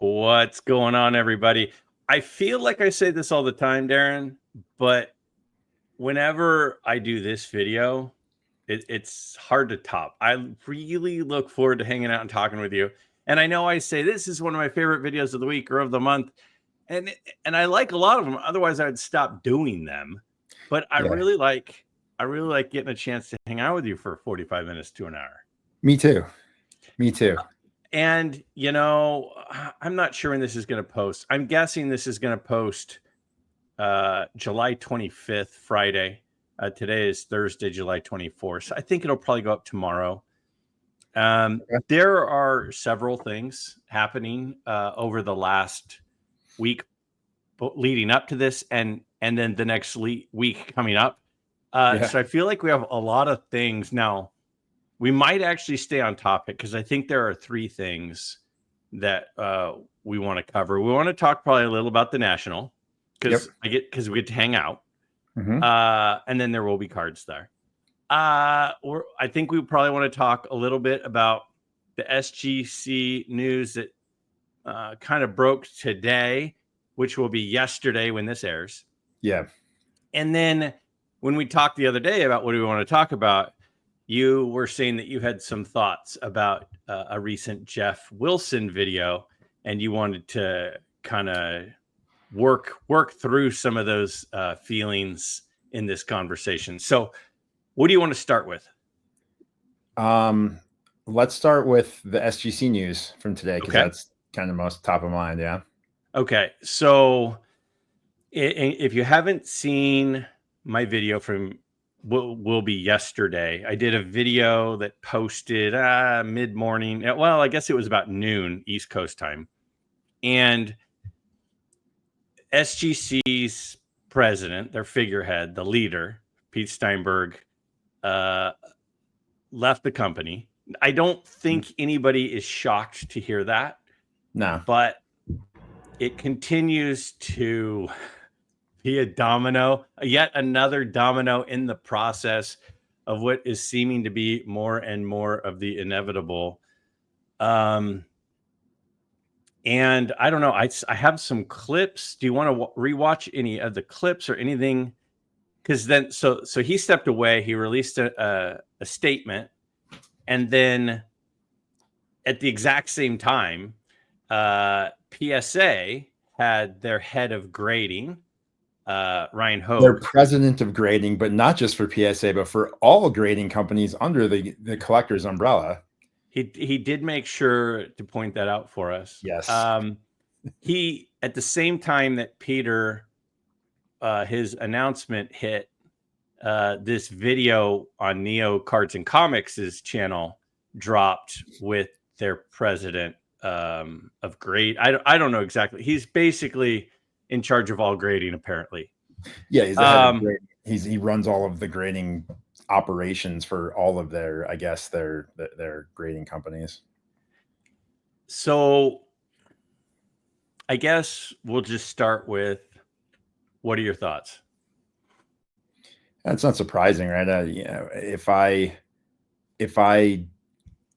What's going on, everybody? I feel like I say this all the time, Darren, but whenever I do this video, it's hard to top. I really look forward to hanging out and talking with you. And I know I say this is one of my favorite videos of the week or of the month, and I like a lot of them. Otherwise, I'd stop doing them. But I really like getting a chance to hang out with you for 45 minutes to an hour. Me too. And, you know, I'm not sure when this is going to post. I'm guessing this is going to post July 25th, Friday. Today is Thursday, July 24th. So I think it'll probably go up tomorrow. There are several things happening over the last week leading up to this and then the next week coming up. So I feel like we have a lot of things now. We might actually stay on topic because I think there are three things that we want to cover. We want to talk probably a little about the National because we get to hang out, and then there will be cards there. I think we probably want to talk a little bit about the SGC news that kind of broke today, which will be yesterday when this airs. Yeah, and then when we talked the other day about what do we want to talk about. You were saying that you had some thoughts about a recent Geoff Wilson video, and you wanted to kind of work through some of those feelings in this conversation. So, what do you want to start with? Let's start with the SGC news from today because that's kind of most top of mind. Yeah. Okay. So, if you haven't seen my video from will be yesterday. I did a video that posted mid-morning. Well, I guess it was about noon East Coast time. And SGC's president, their figurehead, the leader, Pete Steinberg, left the company. I don't think anybody is shocked to hear that. No. But it continues to be yet another domino in the process of what is seeming to be more and more of the inevitable. And I don't know, I have some clips. Do you want to rewatch any of the clips or anything? Because then, so he stepped away. He released a statement, and then at the exact same time, PSA had their head of grading, Ryan Hogue. They're president of grading, but not just for PSA, but for all grading companies under the collector's umbrella. He did make sure to point that out for us. Yes. He, at the same time that Peter, his announcement hit, this video on Neo Cards and Comics' channel dropped with their president of grade. I don't know exactly. He's basically in charge of all grading, apparently. Yeah, he's the head of grading. He runs all of the grading operations for all of their, I guess, their grading companies. So I guess we'll just start with, what are your thoughts? That's not surprising, right? You know, if I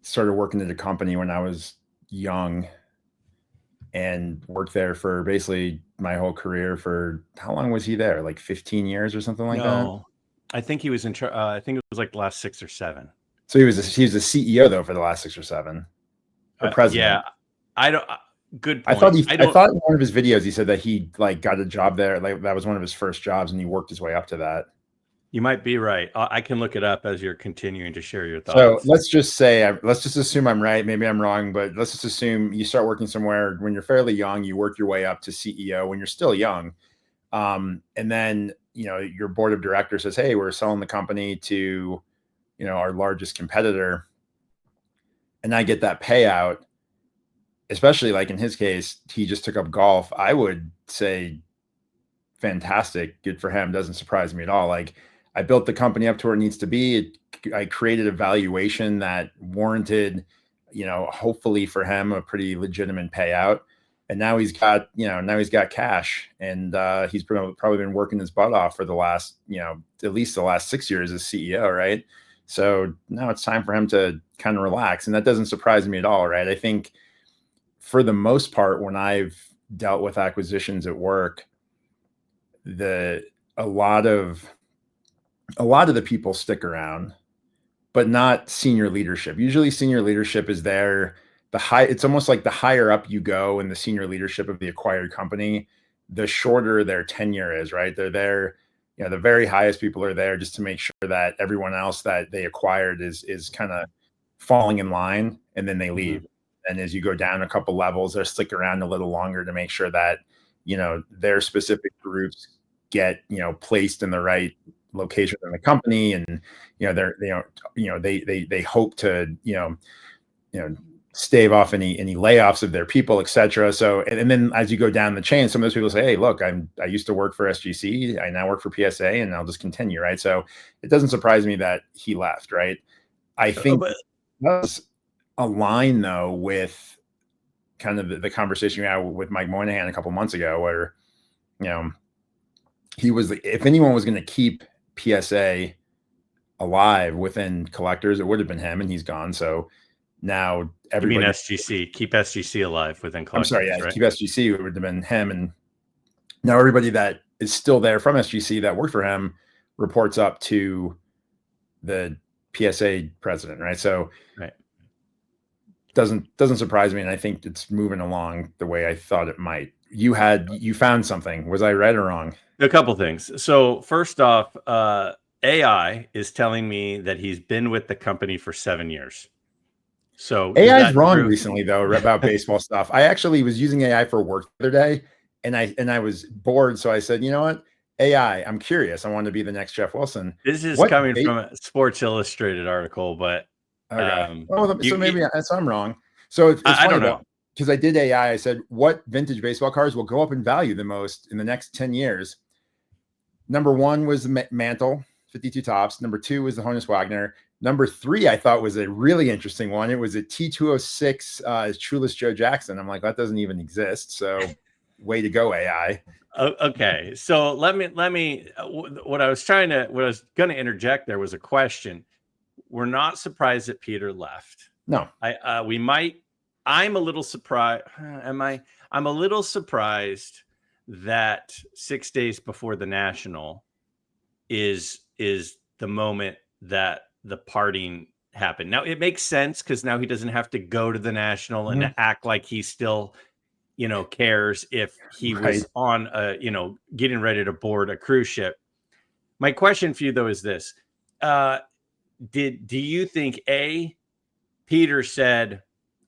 started working at a company when I was young and worked there for basically my whole career for, how long was he there? Like 15 years or something like that? I think he was in charge. I think it was like the last 6 or 7. So he was a CEO though for the last 6 or 7. Or president. Yeah, I don't. Good point. I thought in one of his videos he said that he like got a job there, like that was one of his first jobs, and he worked his way up to that. You might be right. I can look it up as you're continuing to share your thoughts. So let's just assume I'm right. Maybe I'm wrong, but let's just assume you start working somewhere when you're fairly young. You work your way up to CEO when you're still young, and then your board of directors says, "Hey, we're selling the company to, our largest competitor," and I get that payout. Especially like in his case, he just took up golf. I would say, fantastic, good for him. Doesn't surprise me at all. Like, I built the company up to where it needs to be. I created a valuation that warranted, hopefully for him, a pretty legitimate payout. And now he's got, cash, and he's probably been working his butt off for the last, at least the last 6 years as CEO, right? So now it's time for him to kind of relax, and that doesn't surprise me at all, right? I think for the most part, when I've dealt with acquisitions at work, a lot of the people stick around, but not senior leadership. Usually senior leadership is there. It's almost like the higher up you go in the senior leadership of the acquired company, the shorter their tenure is, right? They're there, the very highest people are there just to make sure that everyone else that they acquired is kind of falling in line, and then they leave. And as you go down a couple levels, they'll stick around a little longer to make sure that, their specific groups get, placed in the right location in the company, and they hope to stave off any layoffs of their people, etc. So and then as you go down the chain, some of those people say, hey, look, I used to work for SGC, I now work for PSA, and I'll just continue, right? So it doesn't surprise me that he left, right? I think that does align though with kind of the conversation we had with Mike Moynihan a couple months ago, where he was if anyone was going to keep PSA alive within collectors, it would have been him, and he's gone. So now everybody. You mean SGC, keep SGC alive within collectors? I'm sorry, yeah, right? Keep SGC, it would have been him, and now everybody that is still there from SGC that worked for him reports up to the PSA president, right? So right. Doesn't surprise me, and I think it's moving along the way I thought it might. You found something. Was I right or wrong? A couple things. So first off, AI is telling me that he's been with the company for 7 years. So AI is wrong recently though about baseball stuff. I actually was using AI for work the other day, and I was bored, so I said, you know what? AI, I'm curious. I want to be the next Geoff Wilson. This is coming from a Sports Illustrated article, but okay. So maybe I'm wrong. So it's funny, I don't know, because I did AI. I said, what vintage baseball cards will go up in value the most in the next 10 years? Number 1 was the Mantle 52 Tops. Number 2 was the Honus Wagner. Number 3, I thought, was a really interesting one. It was a T206 Trueless Joe Jackson. I'm like, that doesn't even exist. So way to go, AI. Okay. So let me, what I was going to interject there was a question. We're not surprised that Peter left. No. I'm a little surprised. I'm a little surprised that 6 days before the National is the moment that the parting happened. Now it makes sense because now he doesn't have to go to the National and act like he still, cares if he was on getting ready to board a cruise ship. My question for you though is this: do you think Peter said,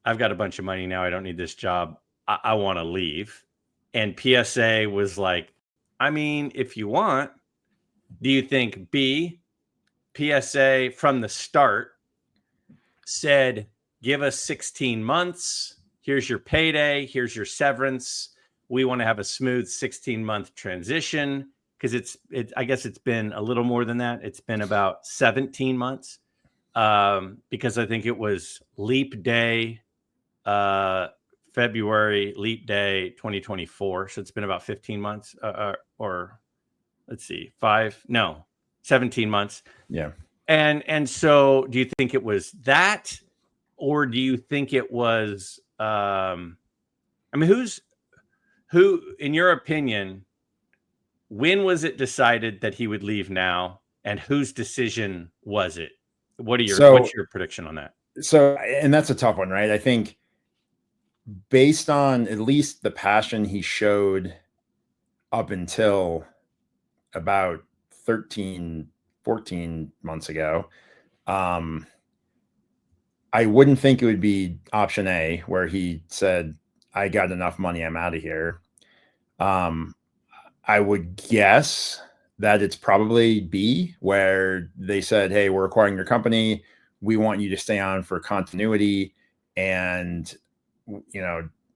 I've got a bunch of money now, I don't need this job, I want to leave, and PSA was like, I mean, if you want? Do you think B, PSA from the start said, give us 16 months, here's your payday, here's your severance, we want to have a smooth 16-month transition? Because I guess it's been a little more than that. It's been about 17 months. Because I think it was leap day, February leap day 2024. So it's been about 15 months, or let's see, 17 months. Yeah. And so do you think it was that, or do you think it was, I mean, who, in your opinion, when was it decided that he would leave now, and whose decision was it? What's your prediction on that? So, and that's a tough one, right? I think based on at least the passion he showed up until about 13, 14 months ago, I wouldn't think it would be option A, where he said, I got enough money, I'm out of here. I would guess that it's probably B, where they said, hey, we're acquiring your company, we want you to stay on for continuity, and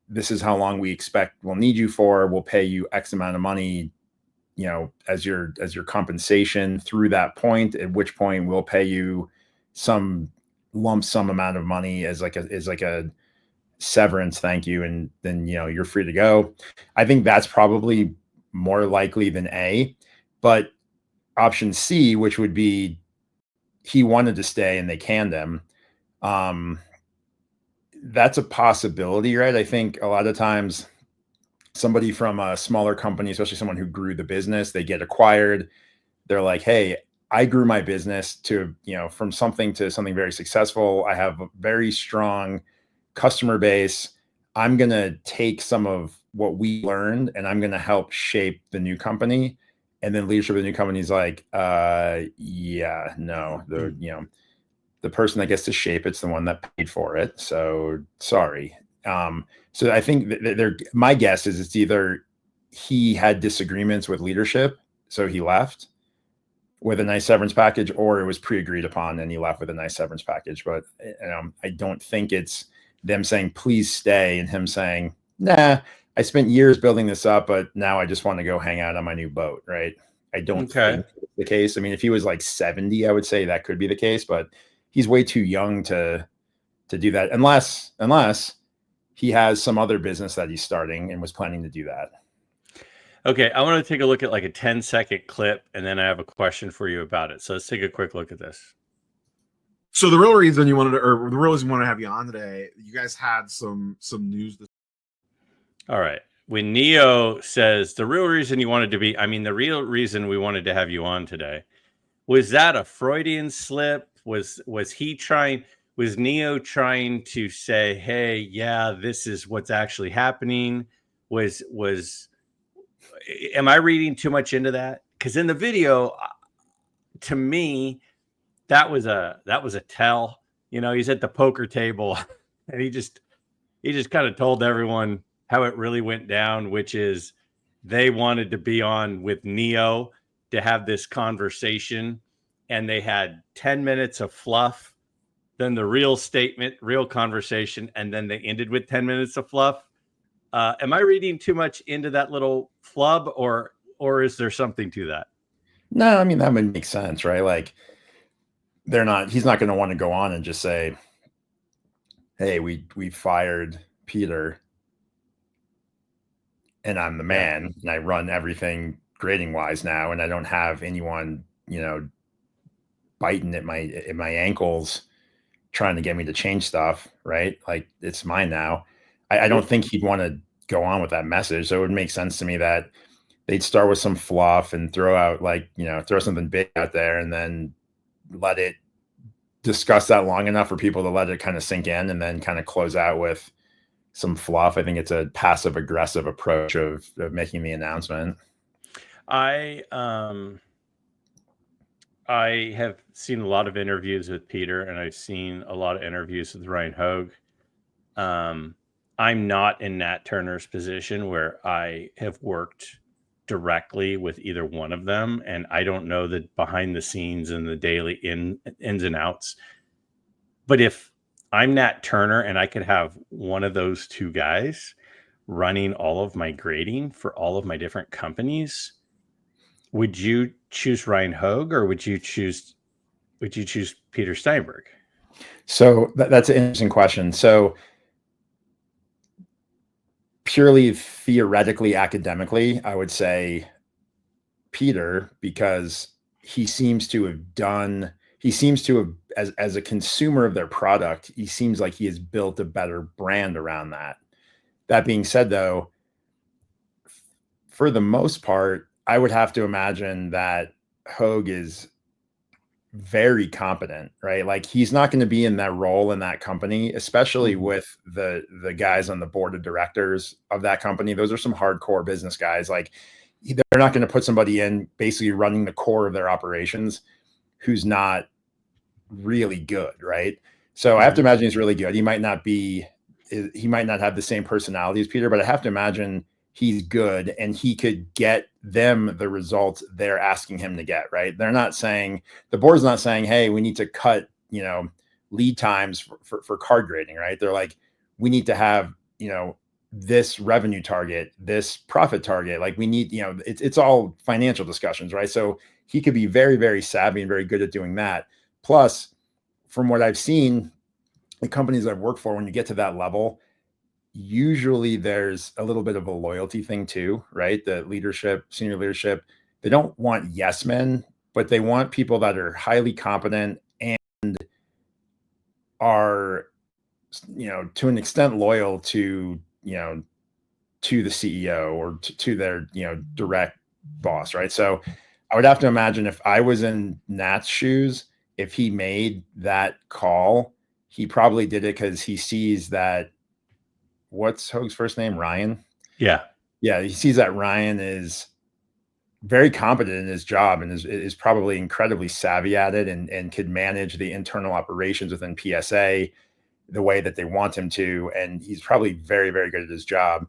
this is how long we expect we'll need you for. We'll pay you X amount of money, as your compensation through that point, at which point we'll pay you some lump sum amount of money as like a severance thank you, and then you're free to go. I think that's probably more likely than A. But option C, which would be he wanted to stay and they canned him, that's a possibility, right? I think a lot of times somebody from a smaller company, especially someone who grew the business, they get acquired. They're like, hey, I grew my business to, from something to something very successful. I have a very strong customer base. I'm going to take some of what we learned and I'm going to help shape the new company. And then leadership of the new company is like, yeah, no, the person that gets to shape it's the one that paid for it. So sorry. So I think my guess is it's either he had disagreements with leadership, so he left with a nice severance package, or it was pre-agreed upon and he left with a nice severance package. But I don't think it's them saying, please stay, and him saying, nah, I spent years building this up, but now I just want to go hang out on my new boat, right? I don't think it's the case. I mean, if he was like 70, I would say that could be the case, but he's way too young to do that unless he has some other business that he's starting and was planning to do that. Okay, I want to take a look at like a 10-second clip, and then I have a question for you about it. So let's take a quick look at this. So the real reason we wanted to have you on today, you guys had some news. All right. When Neo says the real reason you wanted to be, the real reason we wanted to have you on today, was that a Freudian slip? Was Neo trying to say, hey, yeah, this is what's actually happening? Am I reading too much into that? Because in the video, to me, that was a tell. He's at the poker table and he just kind of told everyone how it really went down, which is they wanted to be on with Neo to have this conversation, and they had 10 minutes of fluff, then the real statement, real conversation, and then they ended with 10 minutes of fluff. Am I reading too much into that little flub, or is there something to that? No, that would make sense, right? Like he's not going to want to go on and just say, hey, we fired Peter and I'm the man and I run everything grading wise now. And I don't have anyone, biting at my ankles, trying to get me to change stuff. Right. Like it's mine now. I don't think he'd want to go on with that message. So it would make sense to me that they'd start with some fluff and throw out throw something big out there and then let it discuss that long enough for people to let it kind of sink in and then kind of close out with some fluff. I think it's a passive aggressive approach of making the announcement. I have seen a lot of interviews with Peter, and I've seen a lot of interviews with Ryan Hogue. I'm not in Nat Turner's position where I have worked directly with either one of them, and I don't know the behind the scenes and the daily ins and outs. But if I'm Nat Turner and I could have one of those two guys running all of my grading for all of my different companies, would you choose Ryan Hogue or would you choose Peter Steinberg? So that's an interesting question. So purely theoretically, academically, I would say Peter, because he seems to have, as a consumer of their product, he seems like he has built a better brand around that. That being said, though, for the most part, I would have to imagine that Hogue is very competent, right? Like he's not going to be in that role in that company, especially with the guys on the board of directors of that company. Those are some hardcore business guys. Like they're not going to put somebody in basically running the core of their operations who's not really good, right? So I have to imagine he's really good. He might not have the same personality as Peter, but I have to imagine he's good and he could get them the results they're asking him to get, right? The board's not saying, hey, we need to cut, lead times for card grading, right? They're like, we need to have, this revenue target, this profit target. Like we need, it's all financial discussions, right? So he could be very, very savvy and very good at doing that. Plus, from what I've seen, the companies I've worked for, when you get to that level, usually there's a little bit of a loyalty thing too, right? The senior leadership, they don't want yes men, but they want people that are highly competent and are to an extent loyal to, to the CEO or to their, direct boss, right? So I would have to imagine if I was in Nat's shoes, if he made that call, he probably did it because he sees that, what's Hoag's first name? Ryan? Yeah. Yeah, he sees that Ryan is very competent in his job and is probably incredibly savvy at it and could manage the internal operations within PSA the way that they want him to. And he's probably very, very good at his job.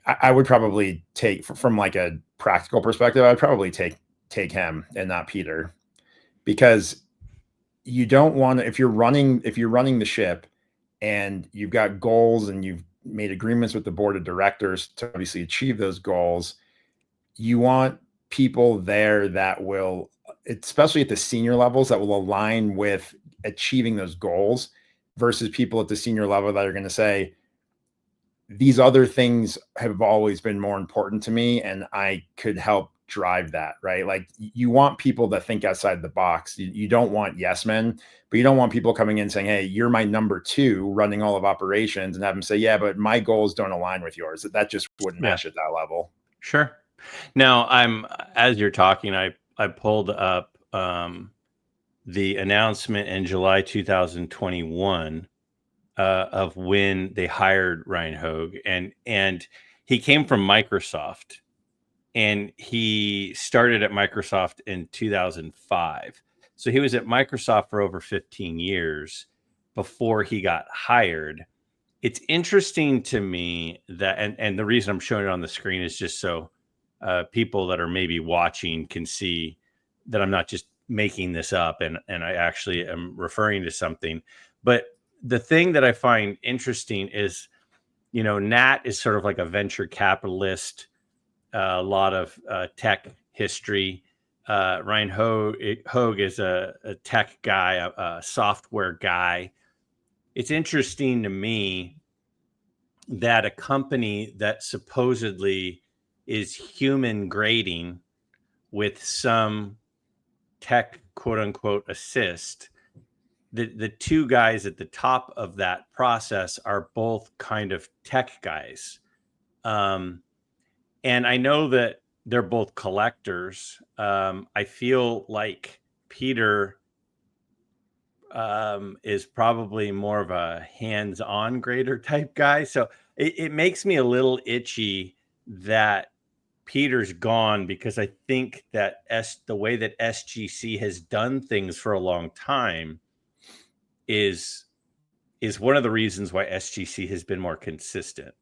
I would probably take, from like a practical perspective, I'd probably take him and not Peter, because you don't want to, if you're running the ship and you've got goals and you've made agreements with the board of directors to obviously achieve those goals, you want people there that will, especially at the senior levels, that will align with achieving those goals, versus people at the senior level that are going to say, these other things have always been more important to me and I could help drive that, right? Like, you want people that think outside the box. You don't want yes men, but you don't want people coming in saying, hey, you're my number 2 running all of operations, and have them say, yeah, but my goals don't align with yours. That just wouldn't mesh at that level. Sure. Now, as you're talking, I pulled up the announcement in July 2021 of when they hired Ryan Hoag, and he came from Microsoft, and he started at Microsoft in 2005. So he was at Microsoft for over 15 years before he got hired. It's interesting to me that, and the reason I'm showing it on the screen is just so people that are maybe watching can see that I'm not just making this up, and I actually am referring to something. But the thing that I find interesting is, Nat is sort of like a venture capitalist, a lot of tech history. Ryan Hoag is a tech guy, a software guy. It's interesting to me that a company that supposedly is human grading with some tech, quote unquote, assist, the two guys at the top of that process are both kind of tech guys. And I know that they're both collectors. I feel like Peter is probably more of a hands-on grader type guy. So it makes me a little itchy that Peter's gone, because I think that the way that SGC has done things for a long time is one of the reasons why SGC has been more consistent.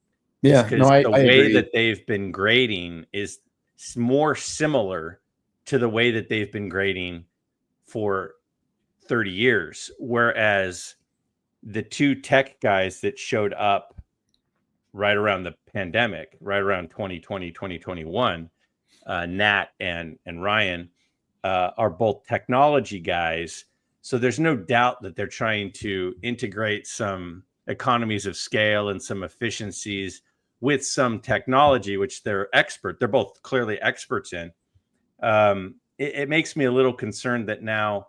Yeah, because I the way agree. that they've been grading is more similar to the way that they've been grading for 30 years. Whereas the two tech guys that showed up right around the pandemic, right around 2020, 2021, Nat and Ryan, are both technology guys. So there's no doubt that they're trying to integrate some economies of scale and some efficiencies with some technology, which they're both clearly experts in. It makes me a little concerned that now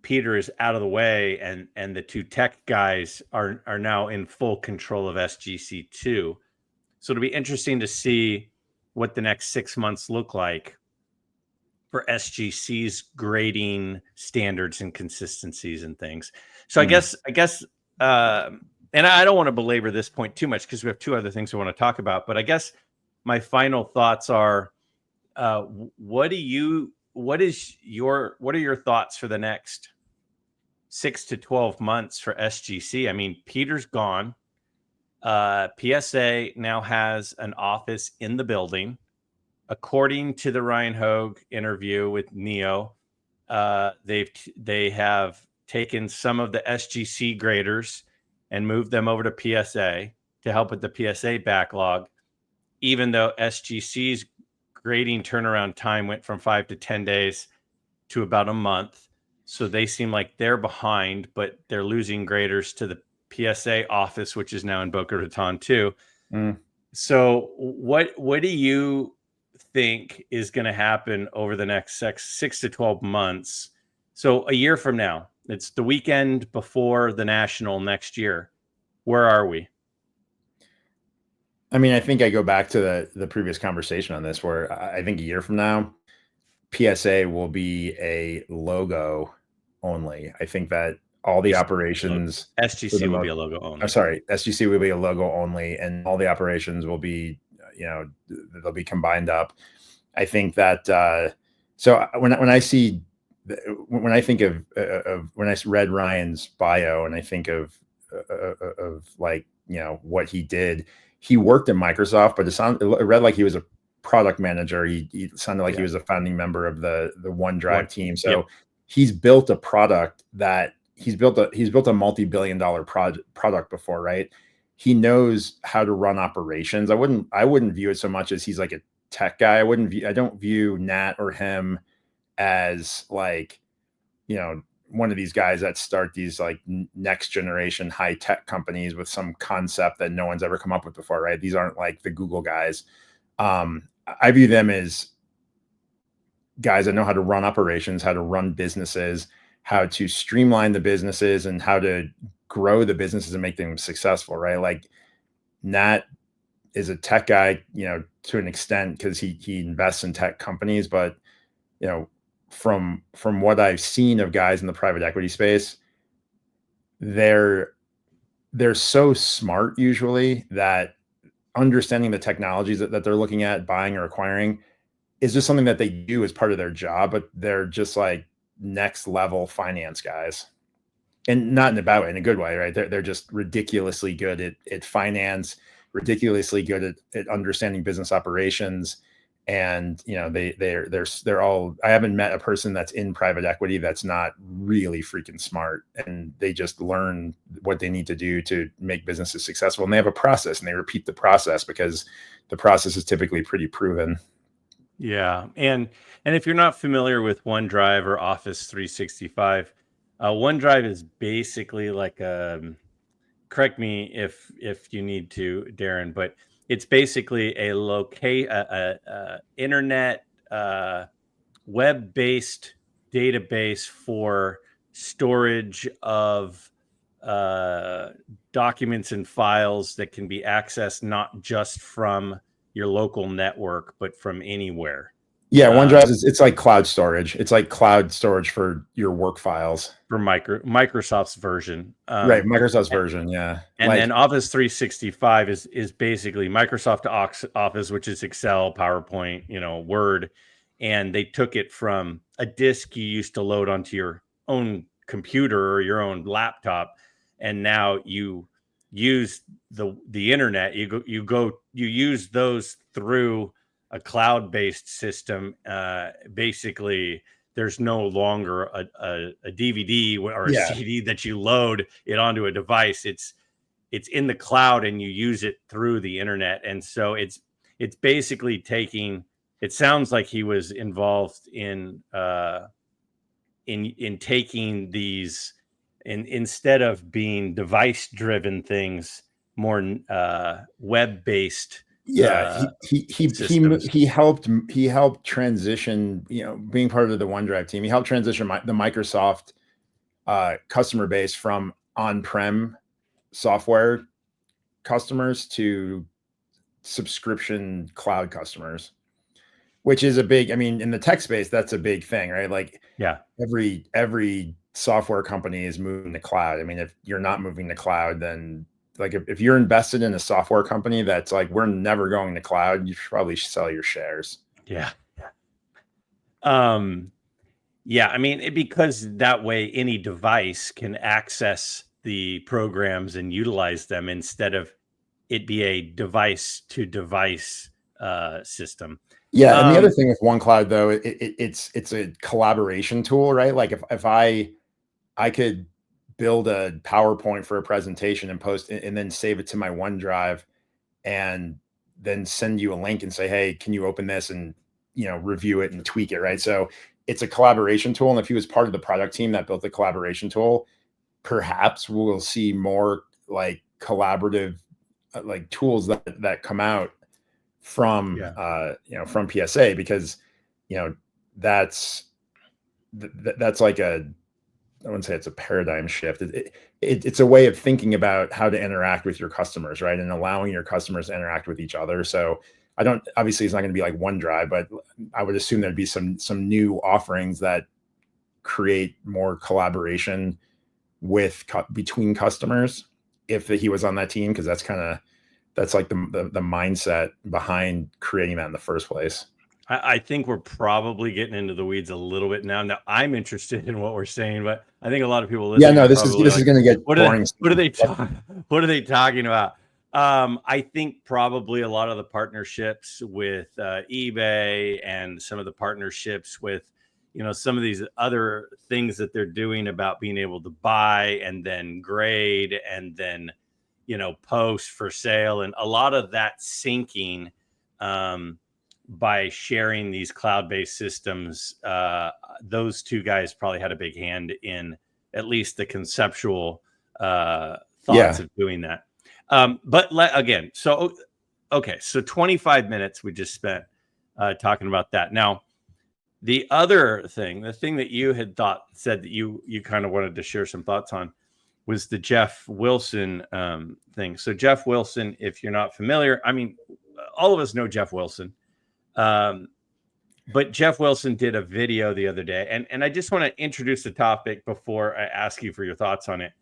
Peter is out of the way, and the two tech guys are now in full control of SGC2. So it'll be interesting to see what the next 6 months look like for SGC's grading standards and consistencies and things. So I guess, and I don't want to belabor this point too much because we have two other things we want to talk about, but I guess my final thoughts are, what are your thoughts for the next 6 to 12 months for SGC? I mean, Peter's gone. PSA now has an office in the building. According to the Ryan Hoag interview with Neo, they have taken some of the SGC graders and moved them over to PSA to help with the PSA backlog, even though SGC's grading turnaround time went from 5 to 10 days to about a month. So they seem like they're behind, but they're losing graders to the PSA office, which is now in Boca Raton too. So what do you think is going to happen over the next 6 to 12 months? So a year from now, It's the weekend before the national next year. Where are we? I mean, I think I go back to the previous conversation on this, where I think a year from now, PSA will be a logo only. I think that all the operations, SGC will be a logo only. I'm sorry, SGC will be a logo only, and all the operations will be, they'll be combined up. I think that so when I think of when I read Ryan's bio and I think of like, what he did. He worked at Microsoft, but it read like he was a product manager. He sounded like he was a founding member of the OneDrive team. So he's built a product that he's built a multi-billion-dollar product before, right? He knows how to run operations. I wouldn't view it so much as he's like a tech guy. I don't view Nat or him as like, one of these guys that start these like next generation high tech companies with some concept that no one's ever come up with before, right? These aren't like the Google guys. I view them as guys that know how to run operations, how to run businesses, how to streamline the businesses, and how to grow the businesses and make them successful, right? Like Nat is a tech guy, to an extent, because he invests in tech companies, but from what I've seen of guys in the private equity space, they're so smart usually that understanding the technologies that they're looking at buying or acquiring is just something that they do as part of their job, but they're just like next level finance guys, and not in a bad way, in a good way, right? They're just ridiculously good at finance, ridiculously good at understanding business operations. And they're all, I haven't met a person that's in private equity that's not really freaking smart, and they just learn what they need to do to make businesses successful. And they have a process, and they repeat the process because the process is typically pretty proven. Yeah. And if you're not familiar with OneDrive or Office 365, OneDrive is basically like correct me if you need to, Darren, but it's basically a internet web-based database for storage of documents and files that can be accessed not just from your local network, but from anywhere. Yeah, OneDrive it's like cloud storage. It's like cloud storage for your work files. For Microsoft's version. Right, Microsoft's version, yeah. And then Office 365 is basically Microsoft Office, which is Excel, PowerPoint, Word. And they took it from a disk you used to load onto your own computer or your own laptop, and now you use the internet. You use those through a cloud-based system. Basically, there's no longer a DVD or a CD that you load it onto a device. It's in the cloud, and you use it through the internet. And so it's basically taking. It sounds like he was involved in taking these, instead of being device-driven things, more web-based. Yeah, he helped transition, being part of the OneDrive team. He helped transition the Microsoft customer base from on-prem software customers to subscription cloud customers, which is in the tech space, that's a big thing, right? Like, yeah, every software company is moving to cloud. I mean, if you're not moving to cloud, then like if you're invested in a software company that's like, we're never going to cloud, you should probably sell your shares. Yeah. Because that way any device can access the programs and utilize them, instead of it be a device to device system. Yeah. And the other thing with OneCloud, though, it's a collaboration tool, right? Like if I could build a PowerPoint for a presentation and post and then save it to my OneDrive, and then send you a link and say, hey, can you open this and, review it and tweak it, right? So it's a collaboration tool. And if he was part of the product team that built the collaboration tool, perhaps we'll see more like collaborative like tools that come out from from PSA, because that's like wouldn't say it's a paradigm shift. It's a way of thinking about how to interact with your customers, right? And allowing your customers to interact with each other. So obviously it's not going to be like OneDrive, but I would assume there'd be some new offerings that create more collaboration between customers if he was on that team, because that's like the mindset behind creating that in the first place. I think we're probably getting into the weeds a little bit now. Now I'm interested in what we're saying, but I think a lot of people listening. Yeah, no, this is going to get boring. What are they talking about? I think probably a lot of the partnerships with eBay and some of the partnerships with, some of these other things that they're doing about being able to buy and then grade and then, post for sale, and a lot of that syncing by sharing these cloud-based systems. Those two guys probably had a big hand in at least the conceptual thoughts of doing that. But again, so 25 minutes we just spent talking about that. Now, the other thing, the thing that you had said that you kind of wanted to share some thoughts on, was the Geoff Wilson thing. So Geoff Wilson, if you're not familiar, I mean, all of us know Geoff Wilson. But Geoff Wilson did a video the other day, and I just want to introduce the topic before I ask you for your thoughts on it.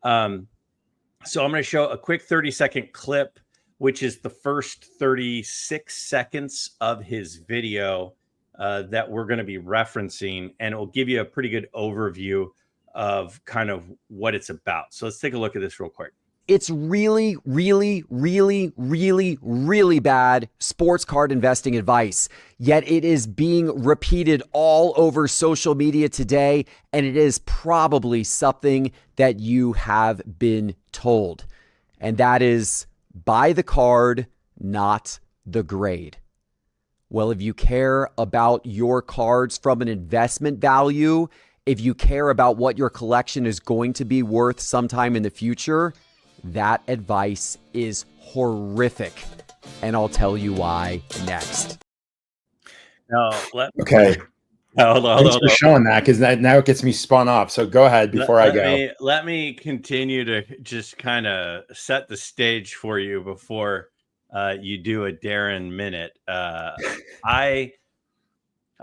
So I'm going to show a quick 30-second clip, which is the first 36 seconds of his video that we're going to be referencing, and it will give you a pretty good overview of kind of what it's about. So let's take a look at this real quick. It's really, really, really, really, really bad sports card investing advice. Yet it is being repeated all over social media today, and it is probably something that you have been told. And that is, buy the card, not the grade. Well, if you care about your cards from an investment value, if you care about what your collection is going to be worth sometime in the future, that advice is horrific, and I'll tell you why next. Okay. Hold on. Thanks for showing that, because now it gets me spun up. So go ahead before I go. Let me continue to just kind of set the stage for you before you do a Darren minute. I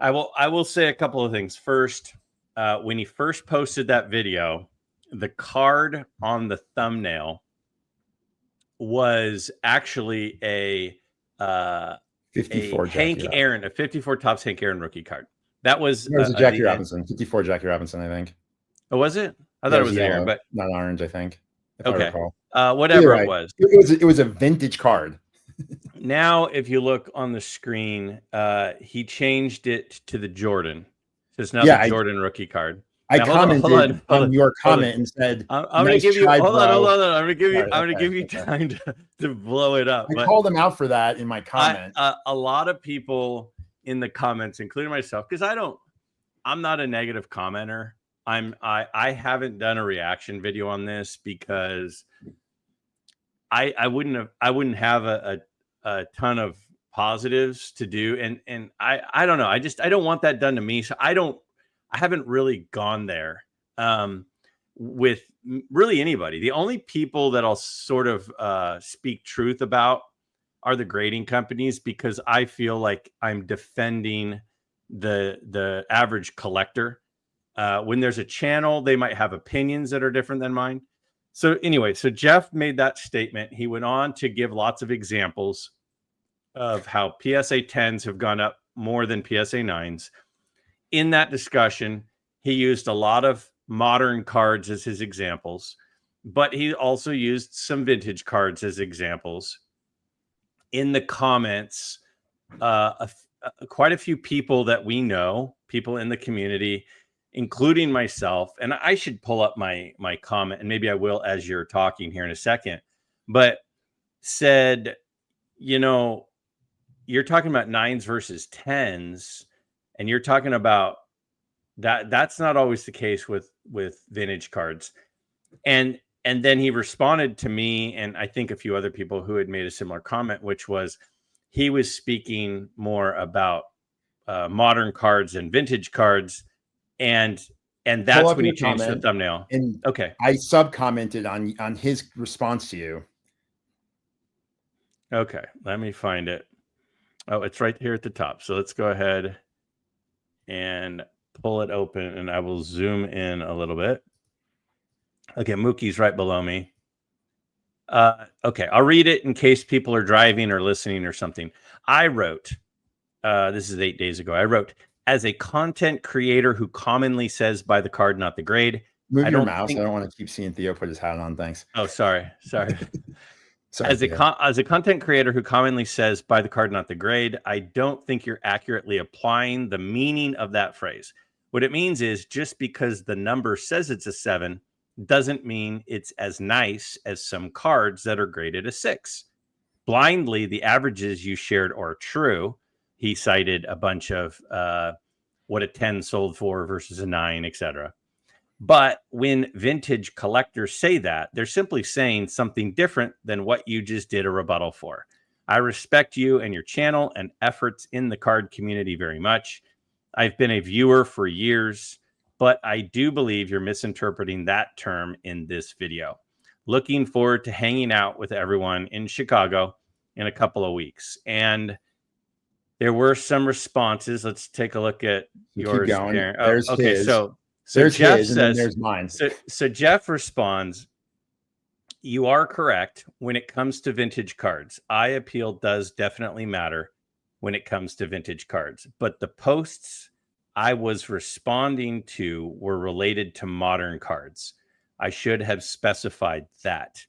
will say a couple of things. First, when he first posted that video, the card on the thumbnail was actually a 54 Hank Aaron, a 54 Topps Hank Aaron rookie card. That was it was a Jackie Robinson, 54 Jackie Robinson, I think. Oh, was it? I thought it was Aaron, but not orange, I think. Okay. Whatever it was. It was a vintage card. Now, if you look on the screen, he changed it to the Jordan. So it's now the Jordan rookie card. I commented on your comment and said, "I'm going to give you hold on. I'm going to give you time to blow it up." I called him out for that in my comment. A lot of people in the comments, including myself, because I'm not a negative commenter. I haven't done a reaction video on this because I wouldn't have a ton of positives to do, and I don't know. I don't want that done to me. So I haven't really gone there with really anybody. The only people that I'll sort of speak truth about are the grading companies, because I feel like I'm defending the average collector. When there's a channel, they might have opinions that are different than mine. So anyway, so Geoff made that statement. He went on to give lots of examples of how PSA 10s have gone up more than PSA 9s. In that discussion, he used a lot of modern cards as his examples, but he also used some vintage cards as examples. In the comments, quite a few people that we know, people in the community, including myself, and I should pull up my comment, and maybe I will as you're talking here in a second, but said, you're talking about 9s versus 10s, and you're talking about that's not always the case with vintage cards. And then he responded to me, and I think a few other people who had made a similar comment, which was he was speaking more about modern cards and vintage cards. And And Pull that's up when your you changed the comment, thumbnail. and Okay. I sub-commented on his response to you. Okay. Let me find it. Oh, it's right here at the top. So let's go ahead and pull it open, and I will zoom in a little bit. Okay, Mookie's right below me. Okay, I'll read it in case people are driving or listening or something. I wrote, this is 8 days ago. I wrote, as a content creator who commonly says by the card, not the grade. Move I your don't mouse. think... I don't want to keep seeing Theo put his hat on. Thanks. Oh, sorry. Sorry, As a content creator who commonly says by the card, not the grade, I don't think you're accurately applying the meaning of that phrase. What it means is just because the number says it's a 7 doesn't mean it's as nice as some cards that are graded a 6. Blindly, the averages you shared are true. He cited a bunch of what a 10 sold for versus a 9, etc. But when vintage collectors say that, they're simply saying something different than what you just did a rebuttal for. I respect you and your channel and efforts in the card community very much. I've been a viewer for years, but I do believe you're misinterpreting that term in this video. Looking forward to hanging out with everyone in Chicago in a couple of weeks. And there were some responses. Let's take a look at yours, keep going. Darren. There's okay, his. so there's Jeff his, says, and then there's mine. So Jeff responds, you are correct when it comes to vintage cards. Eye appeal does definitely matter when it comes to vintage cards. But the posts I was responding to were related to modern cards. I should have specified that.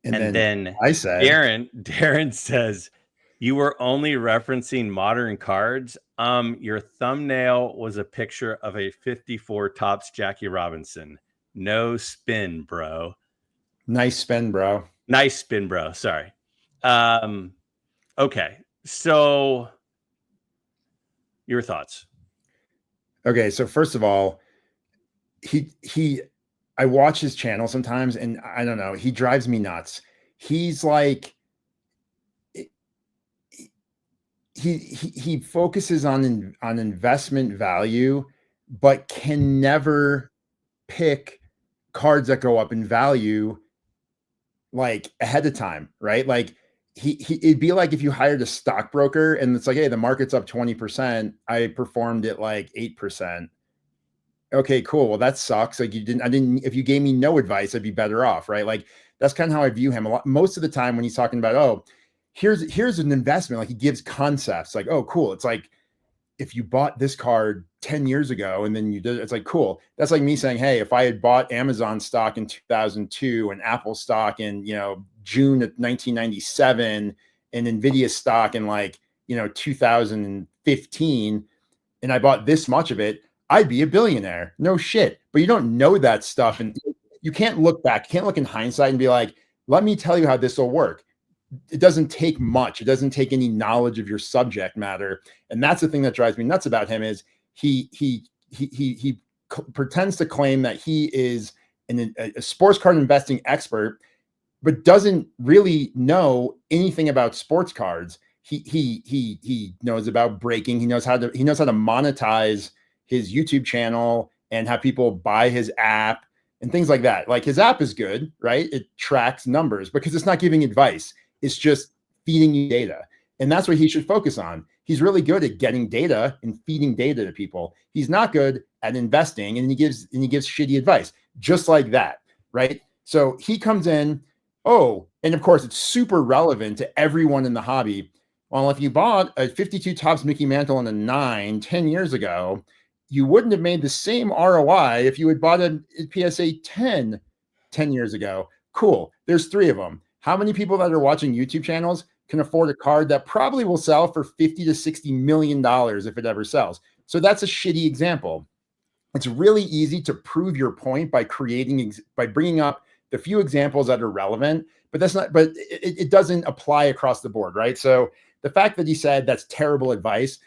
And then I said, Darren says, you were only referencing modern cards. Your thumbnail was a picture of a 54 Topps Jackie Robinson. No spin, bro. Nice spin, bro. Nice spin, bro. Sorry. Okay. So your thoughts. Okay. So first of all, I watch his channel sometimes, and I don't know, he drives me nuts. He's like, he focuses on investment value, but can never pick cards that go up in value like ahead of time, right? Like it'd be like if you hired a stockbroker and it's like, hey, the market's up 20%. I performed it like 8%. Okay, cool. Well, that sucks. Like if you gave me no advice, I'd be better off, right? Like that's kind of how I view him a lot. Most of the time when he's talking about, oh, here's an investment, like he gives concepts like, oh, cool. It's like, if you bought this card 10 years ago and then you did, it's like, cool. That's like me saying, hey, if I had bought Amazon stock in 2002 and Apple stock in, June of 1997 and Nvidia stock in 2015, and I bought this much of it, I'd be a billionaire. No shit. But you don't know that stuff. And you can't look back, you can't look in hindsight and be like, let me tell you how this will work. It doesn't take much. It doesn't take any knowledge of your subject matter. And that's the thing that drives me nuts about him is he pretends to claim that he is a sports card investing expert, but doesn't really know anything about sports cards. He knows about breaking. He knows how to monetize his YouTube channel and have people buy his app and things like that. Like his app is good, right? It tracks numbers because it's not giving advice. It's just feeding you data. And that's what he should focus on. He's really good at getting data and feeding data to people. He's not good at investing, and he gives shitty advice just like that, right? So he comes in, and of course it's super relevant to everyone in the hobby. Well, if you bought a 52 Topps Mickey Mantle and a 9 10 years ago, you wouldn't have made the same ROI if you had bought a PSA 10 years ago. Cool. There's 3 of them. How many people that are watching YouTube channels can afford a card that probably will sell for $50 to $60 million if it ever sells? So that's a shitty example. It's really easy to prove your point by bringing up the few examples that are relevant, but it doesn't apply across the board, right? So the fact that he said that's terrible advice,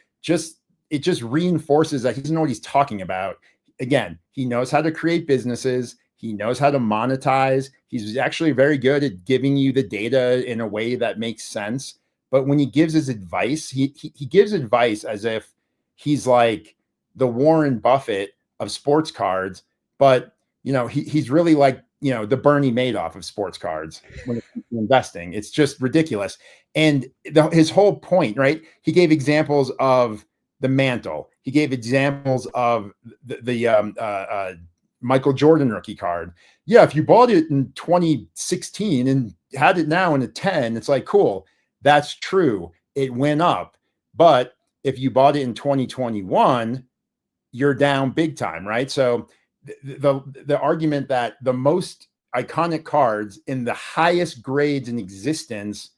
it just reinforces that he doesn't know what he's talking about. Again, he knows how to create businesses. He knows how to monetize. He's actually very good at giving you the data in a way that makes sense. But when he gives his advice, he gives advice as if he's like the Warren Buffett of sports cards, but he's really like, the Bernie Madoff of sports cards when it comes to investing. It's just ridiculous. And his whole point, right? He gave examples of the mantle. He gave examples of the Michael Jordan rookie card. Yeah, if you bought it in 2016 and had it now in a 10, it's like, cool. That's true. It went up. But if you bought it in 2021, you're down big time, right? So the argument that the most iconic cards in the highest grades in existence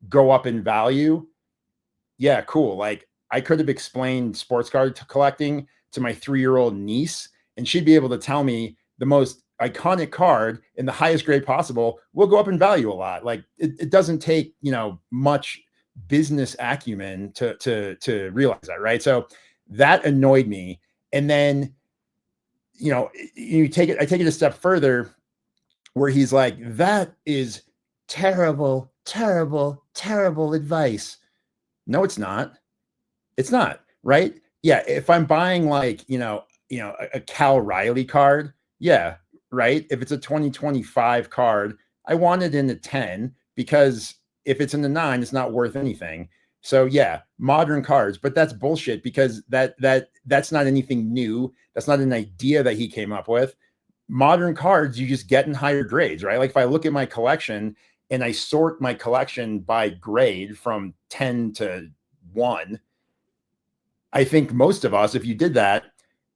go up in value. Yeah, cool. Like, I could have explained sports card collecting to my 3-year-old niece, and she'd be able to tell me the most iconic card in the highest grade possible will go up in value a lot. Like, it doesn't take, much business acumen to realize that, right? So that annoyed me. And then, I take it a step further where he's like, that is terrible, terrible, terrible advice. No, it's not. It's not, right? Yeah. If I'm buying like, a Cal Riley card, yeah, right. If it's a 2025 card, I want it in the 10 because if it's in the 9, it's not worth anything. So yeah, modern cards, but that's bullshit because that's not anything new. That's not an idea that he came up with. Modern cards, you just get in higher grades, right? Like if I look at my collection and I sort my collection by grade from 10 to 1, I think most of us, if you did that,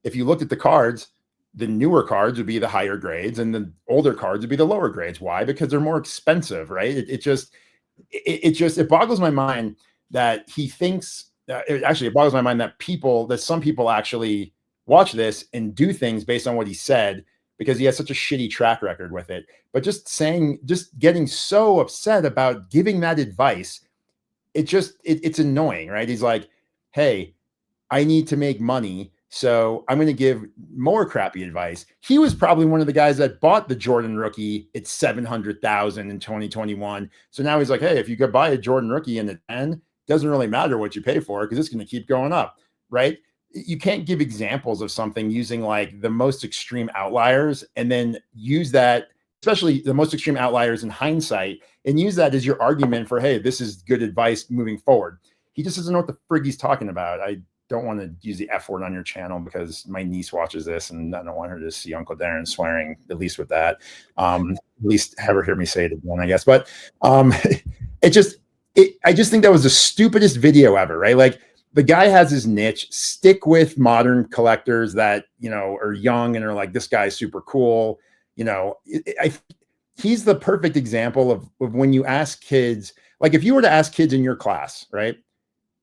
if you looked at the cards, the newer cards would be the higher grades and the older cards would be the lower grades. Why? Because they're more expensive, right? It boggles my mind that he thinks it boggles my mind that some people actually watch this and do things based on what he said because he has such a shitty track record with it. But just getting so upset about giving that advice, it's annoying, right? He's like, hey, I need to make money, so I'm going to give more crappy advice. He was probably one of the guys that bought the Jordan rookie at $700,000 in 2021. So now he's like, hey, if you could buy a Jordan rookie in the 10, doesn't really matter what you pay for it because it's going to keep going up, right? You can't give examples of something using like the most extreme outliers and then use that, especially the most extreme outliers in hindsight, and use that as your argument for, hey, this is good advice moving forward. He just doesn't know what the frig he's talking about. I don't want to use the F word on your channel because my niece watches this and I don't want her to see Uncle Darren swearing, at least with that. At least have her hear me say it again, I guess. But I just think that was the stupidest video ever, right? Like, the guy has his niche. Stick with modern collectors that, are young and are like, this guy's super cool. He's the perfect example of when you ask kids, like if you were to ask kids in your class, right?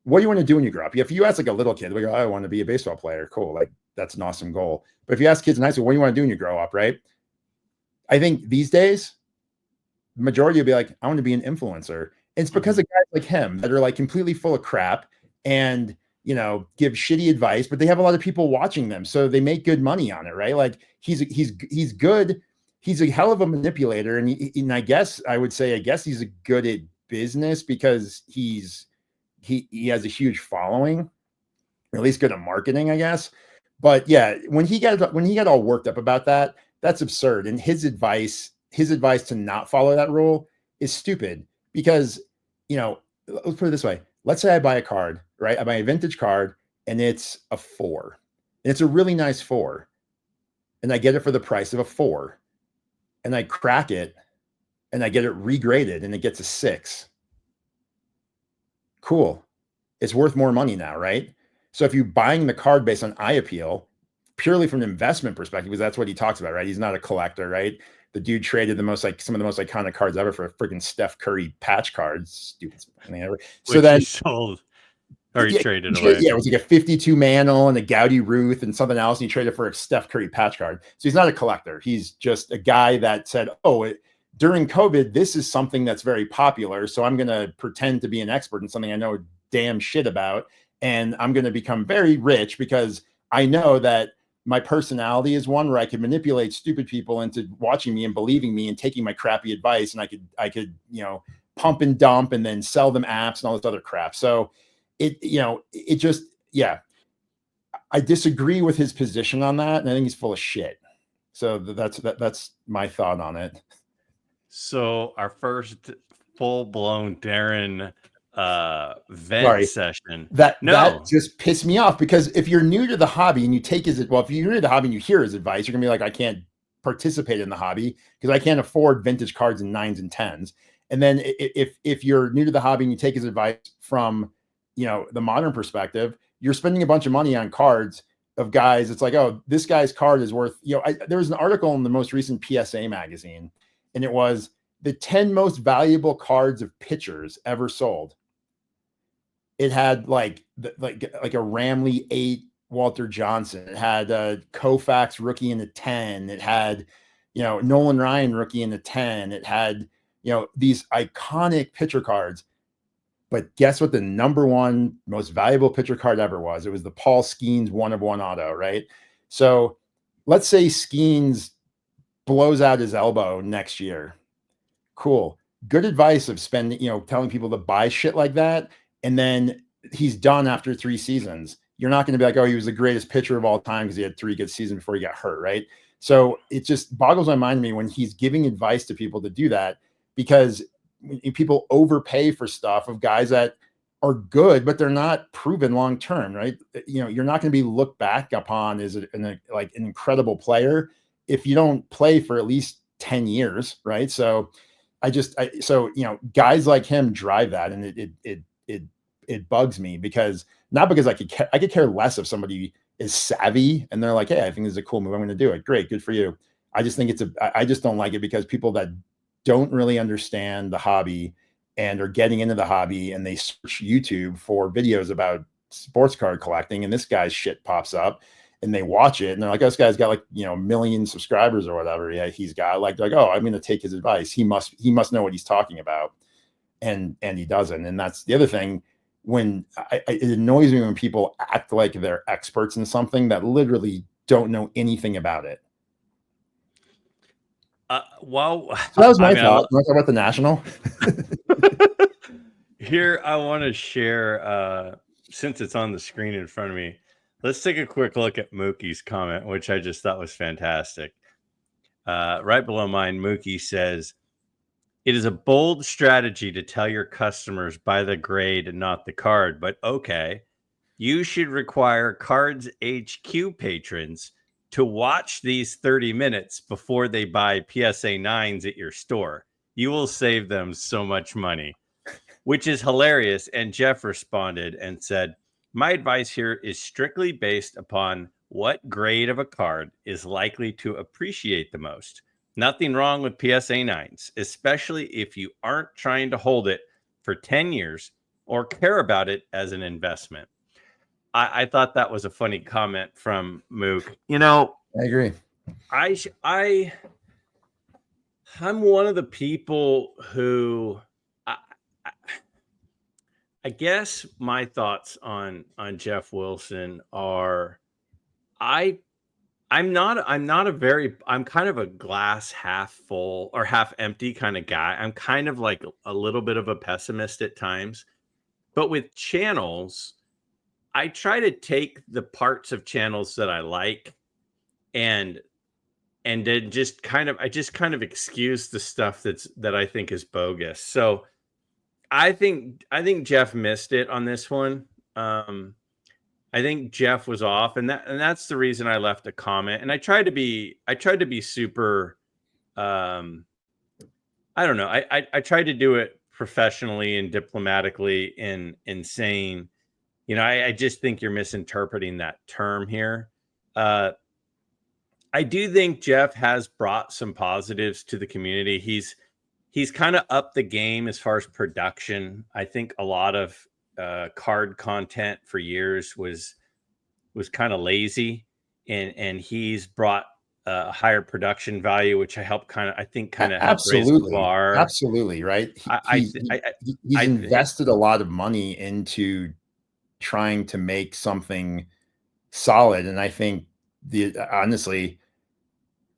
What do you want to do when you grow up? If you ask like a little kid, they go, I want to be a baseball player. Cool. Like, that's an awesome goal. But if you ask kids in high school, what do you want to do when you grow up? Right. I think these days, the majority will be like, I want to be an influencer. And it's because of guys like him that are like completely full of crap and, give shitty advice, but they have a lot of people watching them. So they make good money on it. Right. Like he's good. He's a hell of a manipulator. And I guess he's good at business because he has a huge following, or at least good at marketing, I guess. But yeah, when he got all worked up about that, that's absurd. And his advice to not follow that rule is stupid because, let's put it this way. Let's say I buy a card, right? I buy a vintage card and it's a 4. And it's a really nice 4. And I get it for the price of a 4. And I crack it and I get it regraded and it gets a 6. Cool. It's worth more money now, right? So if you're buying the card based on eye appeal, purely from an investment perspective, because that's what he talks about, right? He's not a collector, right? The dude traded some of the most iconic cards ever for a freaking Steph Curry patch cards. Stupid thing ever. So then he sold or he traded away. Yeah, it was like a 52 Mantle and a Gowdy Ruth and something else. And he traded for a Steph Curry patch card. So he's not a collector. He's just a guy that said, during COVID, this is something that's very popular. So I'm going to pretend to be an expert in something I know damn shit about. And I'm going to become very rich because I know that my personality is one where I could manipulate stupid people into watching me and believing me and taking my crappy advice. And I could, pump and dump and then sell them apps and all this other crap. So I I disagree with his position on that, and I think he's full of shit. So that's my thought on it. So our first full-blown Darren vent session. That just pissed me off, because if you're new to the hobby and you take if you're new to the hobby and you hear his advice, you're gonna be like, I can't participate in the hobby because I can't afford vintage cards in 9s and 10s. And then if you're new to the hobby and you take his advice from, the modern perspective, you're spending a bunch of money on cards of guys. It's like, oh, this guy's card is worth, there was an article in the most recent PSA magazine, and it was the 10 most valuable cards of pitchers ever sold. It had like a Ramley 8 Walter Johnson. It had Koufax rookie in the 10. It had, Nolan Ryan rookie in the 10. It had, these iconic pitcher cards. But guess what the number one most valuable pitcher card ever was? It was the Paul Skeens 1/1 auto, right? So let's say Skeens blows out his elbow next year. Cool. Good advice of spending, telling people to buy shit like that. And then he's done after 3 seasons. You're not going to be like, oh, he was the greatest pitcher of all time because he had 3 good seasons before he got hurt, right? So it just boggles my mind to me when he's giving advice to people to do that, because people overpay for stuff of guys that are good, but they're not proven long term, right? You're not going to be looked back upon as an incredible player if you don't play for at least 10 years, right? So guys like him drive that, and it bugs me, because not because I could care less if somebody is savvy and they're like, hey, I think this is a cool move, I'm going to do it. Great, good for you. I just think I just don't like it because people that don't really understand the hobby and are getting into the hobby, and they search YouTube for videos about sports card collecting, and this guy's shit pops up, and they watch it and they're like, oh, this guy's got 1 million subscribers or whatever. Yeah, he's got like, oh, I'm going to take his advice. He must know what he's talking about. And he doesn't. And that's the other thing. When it annoys me when people act like they're experts in something that literally don't know anything about it. So that was my thought. Want to talk about the National? Here, I want to share, since it's on the screen in front of me, let's take a quick look at Mookie's comment, which I just thought was fantastic. Right below mine, Mookie says, it is a bold strategy to tell your customers buy the grade and not the card, but okay, you should require Cards HQ patrons to watch these 30 minutes before they buy PSA 9s at your store. You will save them so much money, which is hilarious. And Geoff responded and said, my advice here is strictly based upon what grade of a card is likely to appreciate the most. Nothing wrong with PSA 9s, especially if you aren't trying to hold it for 10 years or care about it as an investment. I thought that was a funny comment from Mook. I agree. I'm one of the people who I guess my thoughts on Geoff Wilson are I'm kind of a glass half full or half empty kind of guy. I'm kind of like a little bit of a pessimist at times, but with channels, I try to take the parts of channels that I like and then just kind of excuse the stuff that I think is bogus. So I think Geoff missed it on this one. I think Geoff was off, and that's the reason I left a comment. And I tried to be super, I don't know. I tried to do it professionally and diplomatically in saying, I just think you're misinterpreting that term here. I do think Geoff has brought some positives to the community. He's kind of upped the game as far as production. I think a lot of card content for years was kind of lazy, and he's brought a higher production value, which help kind of raise the bar. Absolutely, right. He's invested a lot of money into trying to make something solid, and I think honestly,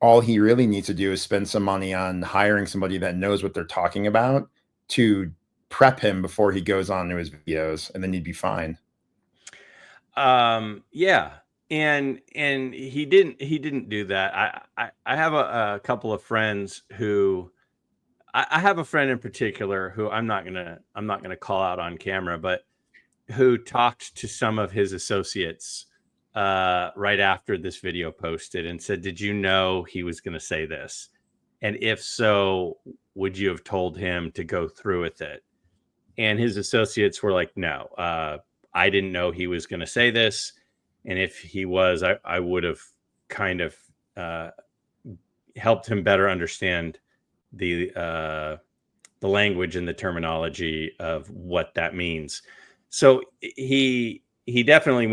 all he really needs to do is spend some money on hiring somebody that knows what they're talking about to prep him before he goes on to his videos, and then he'd be fine. Yeah. and he didn't do that. I have a couple of friends who I have a friend in particular who I'm not gonna call out on camera, but who talked to some of his associates right after this video posted and said, "Did you know he was going to say this? And if so, would you have told him to go through with it?" And his associates were like, "No, I didn't know he was going to say this. And if he was, I would have kind of helped him better understand the language and the terminology of what that means." So he definitely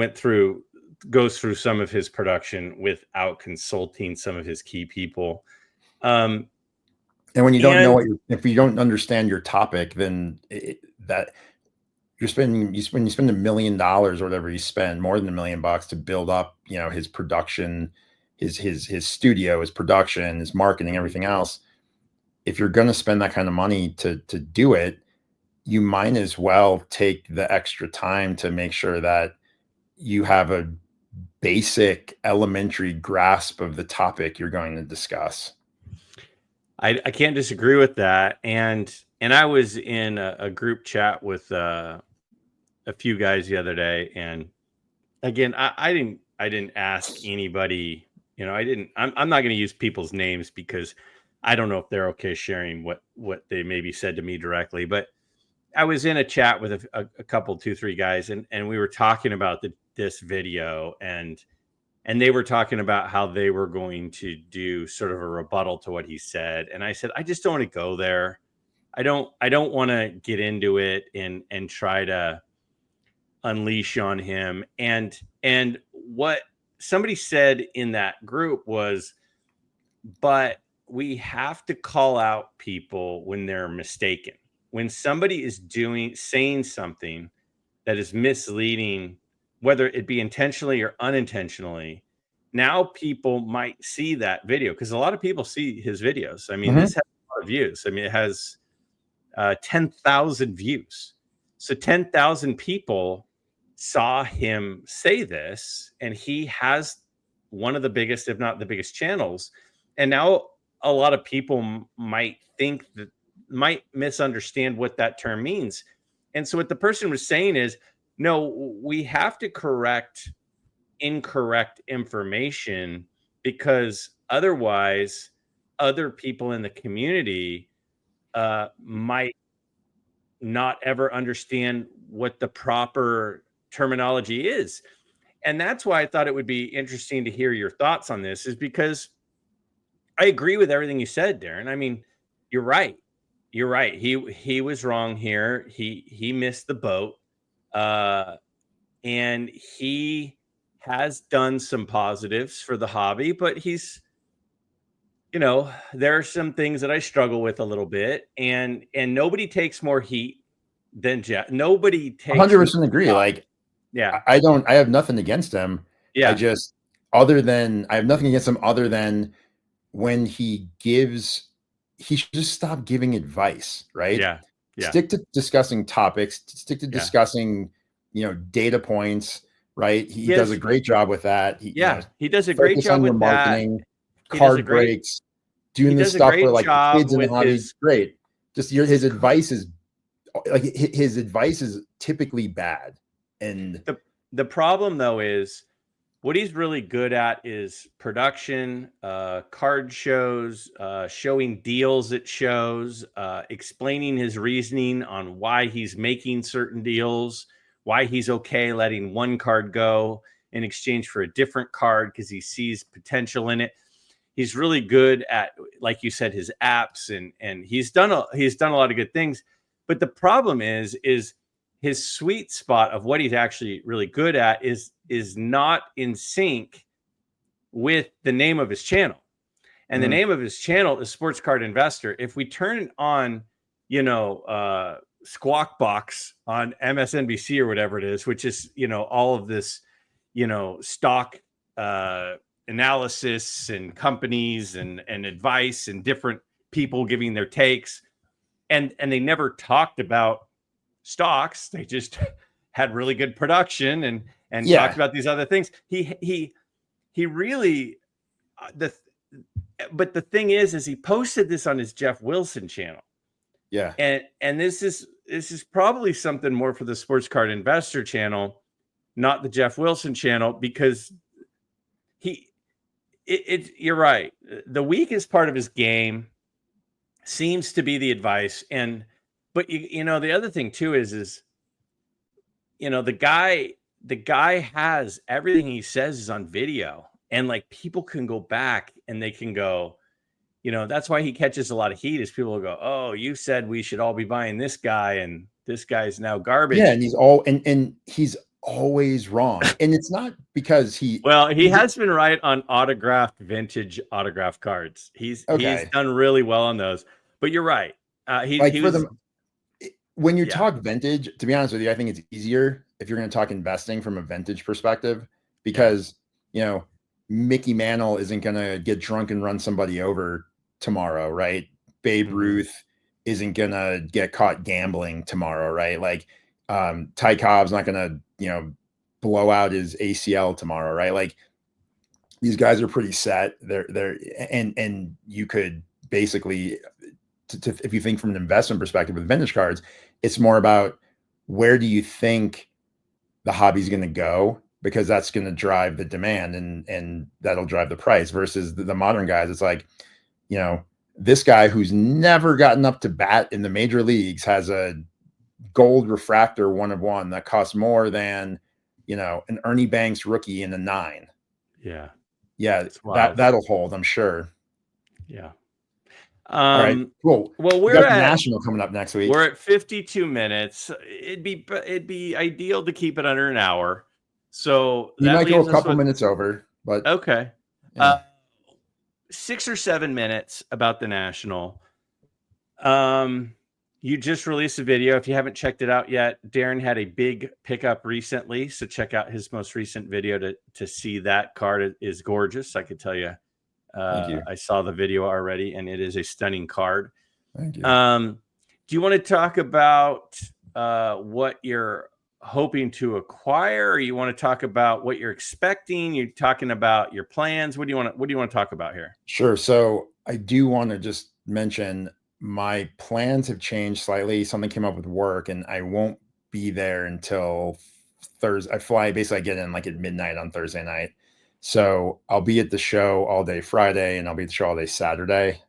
goes through some of his production without consulting some of his key people. And when you don't know if you don't understand your topic, then that you spend $1 million or whatever you spend, more than $1 million to build up, his production, his studio, his production, his marketing, everything else. If you're going to spend that kind of money to do it, you might as well take the extra time to make sure that you have a basic elementary grasp of the topic you're going to discuss. I can't disagree with that. And I was in a group chat with a few guys the other day. And again, I didn't ask anybody, I'm not going to use people's names because I don't know if they're okay sharing what they maybe said to me directly, but I was in a chat with a couple, 2-3 guys, and we were talking about this video, and they were talking about how they were going to do sort of a rebuttal to what he said. And I said, I just don't want to go there. I don't want to get into it and try to unleash on him. And what somebody said in that group was, but we have to call out people when they're mistaken. When somebody is saying something that is misleading, whether it be intentionally or unintentionally, now people might see that video, because a lot of people see his videos. I mean, this has a lot of views. I mean, it has 10,000 views. So 10,000 people saw him say this, and he has one of the biggest, if not the biggest channels. And now a lot of people might misunderstand what that term means. And so what the person was saying is, no, we have to correct incorrect information, because otherwise other people in the community might not ever understand what the proper terminology is. And that's why I thought it would be interesting to hear your thoughts on this, is because I agree with everything you said, Darren. I mean, you're right. You're right. He was wrong here. He missed the boat. And he has done some positives for the hobby, but there are some things that I struggle with a little bit, and nobody takes more heat than Geoff. Nobody takes 100% agree. Like, yeah, I have nothing against him. Yeah. I have nothing against him other than when he should just stop giving advice, right? Yeah. Stick to discussing topics, stick to discussing, data points, right? He does a great job with that. He does a great job with marketing, card breaks, doing this stuff for like kids in the hobby. Great. Just his advice is typically bad. And the problem though is, what he's really good at is production, card shows, showing deals at shows, explaining his reasoning on why he's making certain deals, why he's okay letting one card go in exchange for a different card because he sees potential in it. He's really good at, like you said, his apps, and he's done a lot of good things. But the problem is his sweet spot of what he's actually really good at is not in sync with the name of his channel. And the name of his channel is Sports Card Investor. If we turn on, Squawk Box on MSNBC or whatever it is, which is, all of this, stock analysis and companies and advice and different people giving their takes. And they never talked about stocks. They just had really good production and Yeah. talked about these other things. He really but the thing is he posted this on his Geoff Wilson channel. Yeah. And this is probably something more for the Sports Card Investor channel, not the Geoff Wilson channel, because you're right. The weakest part of his game seems to be the advice. But the other thing too is the guy has everything he says is on video, and like people can go back and they can go, that's why he catches a lot of heat, is people will go, oh, you said we should all be buying this guy and this guy's now garbage. Yeah. And he's always wrong. And it's not because he has been right on vintage autograph cards. He's done really well on those, but you're right. When you talk vintage, to be honest with you, I think it's easier if you're going to talk investing from a vintage perspective, because, Mickey Mantle isn't going to get drunk and run somebody over tomorrow, right? Babe Ruth isn't going to get caught gambling tomorrow, right? Like, Ty Cobb's not going to, blow out his ACL tomorrow, right? Like, these guys are pretty set. And you could basically, if you think from an investment perspective with vintage cards, it's more about where do you think the hobby's going to go, because that's going to drive the demand and that'll drive the price, versus the modern guys. It's like, this guy who's never gotten up to bat in the major leagues has a gold refractor 1 of 1 that costs more than, an Ernie Banks rookie in a 9. Yeah. Yeah. That'll hold, I'm sure. Yeah. All right, cool. Well, we're at National coming up next week. We're at 52 minutes. It'd be ideal to keep it under an hour. So you might go a couple minutes over, but okay. Yeah. 6 or 7 minutes about the National. You just released a video. If you haven't checked it out yet, Darren had a big pickup recently, so check out his most recent video to see that card. Is gorgeous. I could tell you. Thank you. I saw the video already, and it is a stunning card. Thank you. Do you want to talk about what you're hoping to acquire, or you want to talk about what you're expecting? You're talking about your plans. What do you want to talk about here? Sure. So I do want to just mention my plans have changed slightly. Something came up with work, and I won't be there until Thursday. I fly, basically I get in like at midnight on Thursday night. So I'll be at the show all day Friday, and I'll be at the show all day Saturday,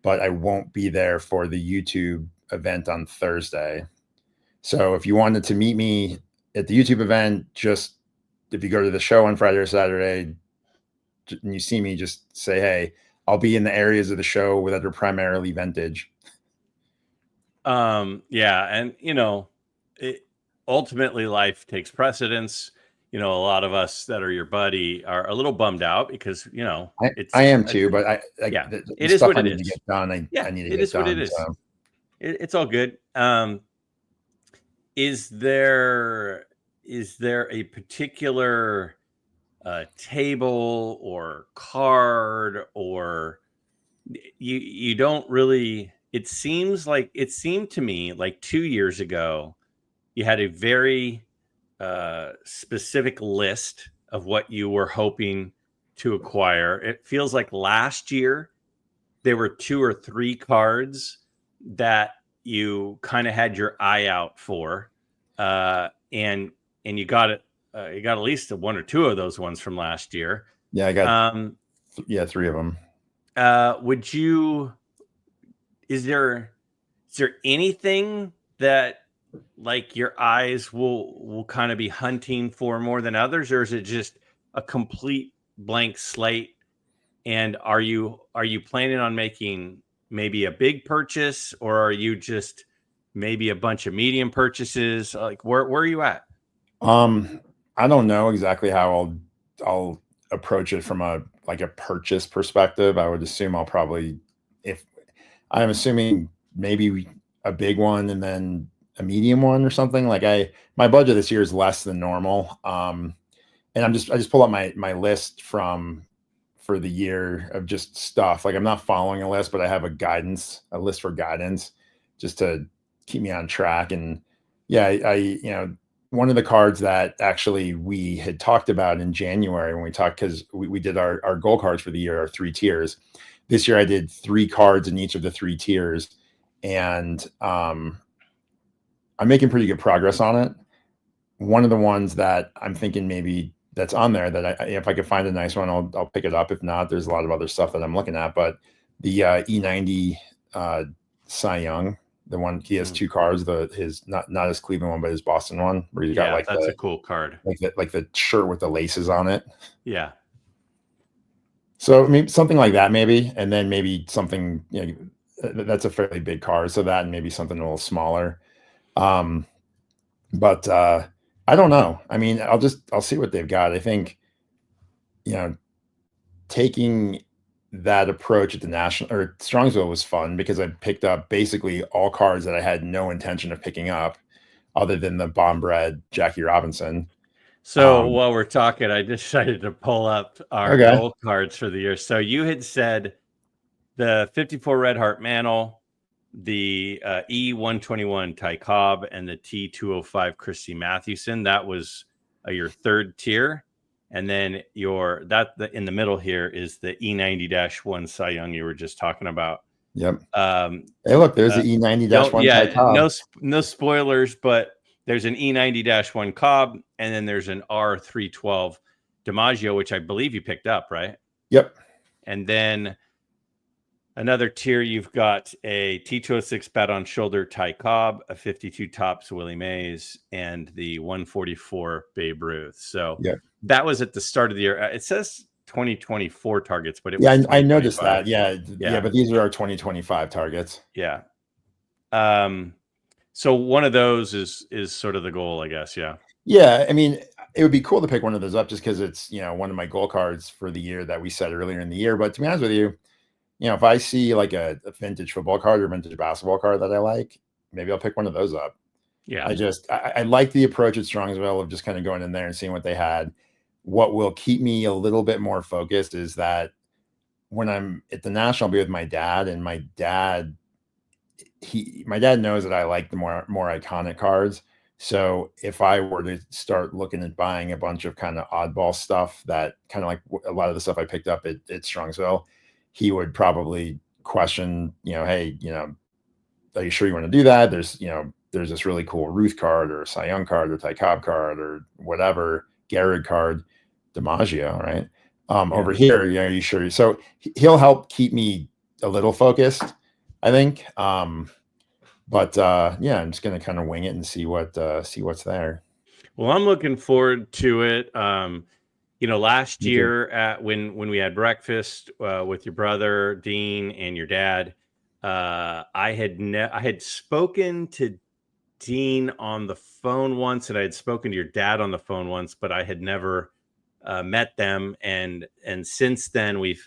but I won't be there for the YouTube event on Thursday. So if you wanted to meet me at the YouTube event, just if you go to the show on Friday or Saturday and you see me, just say, hey, I'll be in the areas of the show that are primarily vintage. Yeah. And, ultimately life takes precedence. A lot of us that are your buddy are a little bummed out because, I am too, but it is what it is. To get done. I need to get done. It is what it is. So. It's all good. Is there a particular table or card, or you don't really? It seemed to me like 2 years ago, you had a very specific list of what you were hoping to acquire. It feels like last year there were 2 or 3 cards that you kind of had your eye out for, and you got it. You got at least 1 or 2 of those ones from last year. Yeah, I got 3 of them. Is there anything that like your eyes will kind of be hunting for more than others, or is it just a complete blank slate? And are you planning on making maybe a big purchase, or are you just maybe a bunch of medium purchases? Like where are you at? I don't know exactly how I'll approach it from a purchase perspective. I would assume I'm assuming maybe a big one and then a medium one or something. My budget this year is less than normal. And I just pull up my list for the year of just stuff. I'm not following a list, but I have a list for guidance just to keep me on track. And yeah, I one of the cards that actually we had talked about in January when we talked, because we did our goal cards for the year, our 3 tiers. This year I did 3 cards in each of the 3 tiers, and I'm making pretty good progress on it. One of the ones that I'm thinking maybe that's on there that if I could find a nice one, I'll pick it up. If not, there's a lot of other stuff that I'm looking at. But the E90 Cy Young, the one he has 2 cards, his not his Cleveland one, but his Boston one, where he's got like that's a cool card, like the shirt with the laces on it. Yeah. So maybe something like that, maybe, and then maybe something, that's a fairly big card. So that, and maybe something a little smaller. But I don't know. I mean, I'll see what they've got. I think, taking that approach at the national or Strongsville was fun because I picked up basically all cards that I had no intention of picking up, other than the bomb bred Jackie Robinson. So while we're talking, I decided to pull up our goal cards for the year. So you had said the 54 Red Heart Mantle, the E121 Ty Cobb, and the T205 Christy Mathewson. That was your 3rd tier. And then in the middle here is the E90-1 Cy Young you were just talking about. Yep. Hey, look, there's the E90-1 Ty Cobb. No spoilers, but there's an E90-1 Cobb, and then there's an R312 DiMaggio, which I believe you picked up, right? Yep. And then another tier, you've got a T206 Bat on Shoulder Ty Cobb, a 52 Topps Willie Mays, and the 144 Babe Ruth. So that was at the start of the year. It says 2024 targets, but it was I noticed that. Yeah, but these are our 2025 targets. Yeah. So one of those is sort of the goal, I guess. Yeah. Yeah. I mean, it would be cool to pick one of those up just because it's, one of my goal cards for the year that we set earlier in the year. But to be honest with you, if I see like a vintage football card or vintage basketball card that I like, maybe I'll pick one of those up. Yeah. I like the approach at Strongsville of just kind of going in there and seeing what they had. What will keep me a little bit more focused is that when I'm at the National, I'll be with my dad, and my dad knows that I like the more iconic cards. So if I were to start looking at buying a bunch of kind of oddball stuff, that kind of like a lot of the stuff I picked up at Strongsville, he would probably question, hey, are you sure you want to do that? There's this really cool Ruth card or Cy Young card or Ty Cobb card or whatever, Garrett card, DiMaggio, right? Over here, are you sure? So he'll help keep me a little focused, I think. But I'm just going to kind of wing it and see what's there. Well, I'm looking forward to it. Last year when we had breakfast with your brother Dean and your dad, I had spoken to Dean on the phone once, and I had spoken to your dad on the phone once, but I had never met them. And since then, we've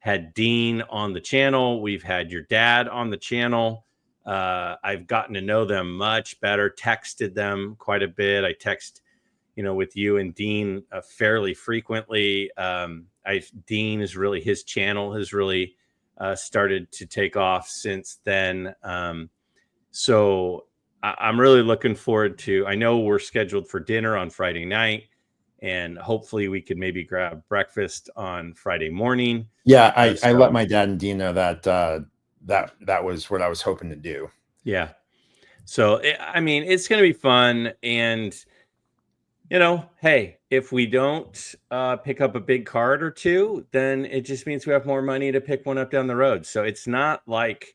had Dean on the channel. We've had your dad on the channel. I've gotten to know them much better, texted them quite a bit. I text, with you and Dean fairly frequently. Dean is really, his channel has really started to take off since then. So I'm really looking forward to, I know we're scheduled for dinner on Friday night, and hopefully we could maybe grab breakfast on Friday morning. Yeah. I let my dad and Dean know that that was what I was hoping to do. Yeah. So, it's going to be fun. And, hey, if we don't pick up a big card or two, then it just means we have more money to pick one up down the road. So it's not like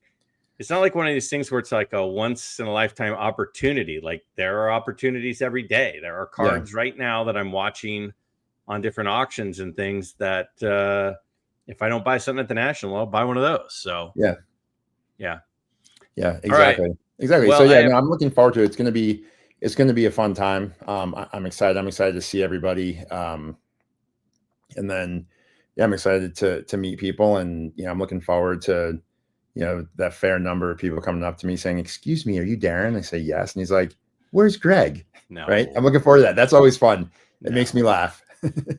one of these things where it's like a once in a lifetime opportunity. Like, there are opportunities every day. There are cards right now that I'm watching on different auctions and things that if I don't buy something at the National, I'll buy one of those. So yeah, exactly. Right. Exactly. Well, so I'm looking forward to it. It's going to be a fun time. I'm excited. I'm excited to see everybody. And then, I'm excited to meet people, and, I'm looking forward to, that fair number of people coming up to me saying, "Excuse me, are you Darren?" I say, "Yes." And he's like, "Where's Greg?" No. Right. I'm looking forward to that. That's always fun. It makes me laugh.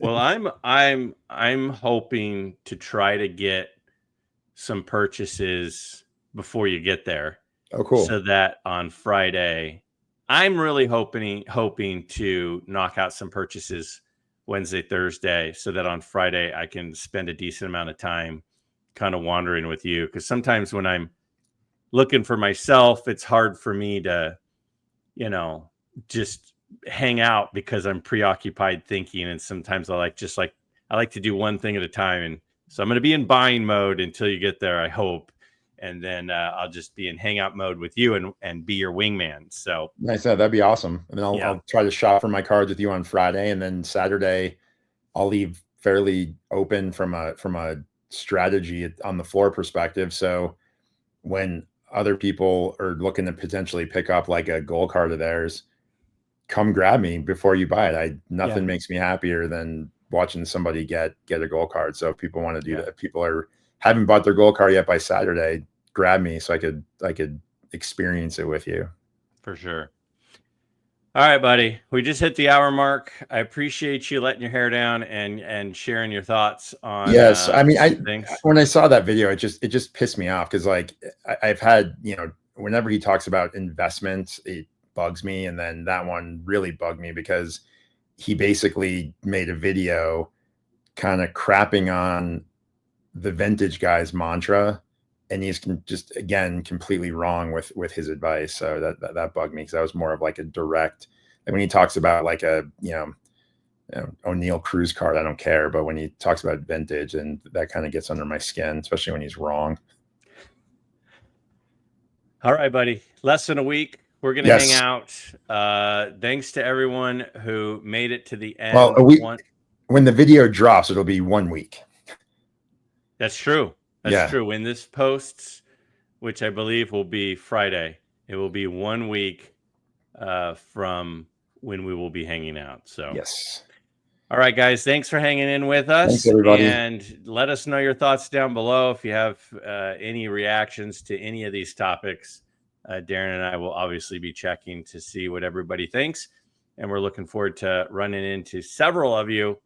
Well, I'm hoping to try to get some purchases before you get there. Oh, cool. So that on Friday, I'm really hoping to knock out some purchases Wednesday, Thursday, so that on Friday I can spend a decent amount of time kind of wandering with you. Because sometimes when I'm looking for myself, it's hard for me to, just hang out because I'm preoccupied thinking. And sometimes I like to do one thing at a time. And so I'm going to be in buying mode until you get there, I hope. And then I'll just be in hangout mode with you and be your wingman. So nice. That'd be awesome. And then I'll try to shop for my cards with you on Friday, and then Saturday I'll leave fairly open from a strategy on the floor perspective. So when other people are looking to potentially pick up like a goal card of theirs, come grab me before you buy it. Nothing makes me happier than watching somebody get a goal card. So if people want to do that, if people haven't bought their goal card yet by Saturday, grab me so I could experience it with you. For sure. All right, buddy. We just hit the hour mark. I appreciate you letting your hair down and sharing your thoughts on. Yes, I mean, things. When I saw that video, it just pissed me off because like I've had, whenever he talks about investment, it bugs me, and then that one really bugged me because he basically made a video kind of crapping on the vintage guy's mantra, and he's just again completely wrong with his advice. So that bugged me because that was more of like a direct, like when he talks about like a O'Neill Cruz card, I don't care, but when he talks about vintage, and that kind of gets under my skin, especially when he's wrong. All right, buddy. Less than a week. We're gonna hang out. Thanks to everyone who made it to the end. Well, a week. When the video drops, it'll be 1 week. That's true. That's true. When this posts, which I believe will be Friday, it will be 1 week from when we will be hanging out. So yes. All right, guys. Thanks for hanging in with us. Thanks, everybody. And let us know your thoughts down below if you have any reactions to any of these topics. Darren and I will obviously be checking to see what everybody thinks. And we're looking forward to running into several of you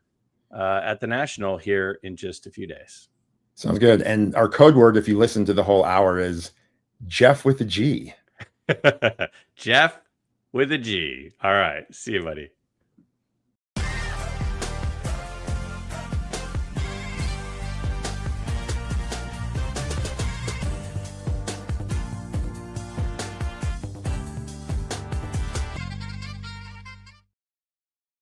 at the National here in just a few days. Sounds good. And our code word, if you listen to the whole hour, is Geoff with a G. Geoff with a G. All right. See you, buddy.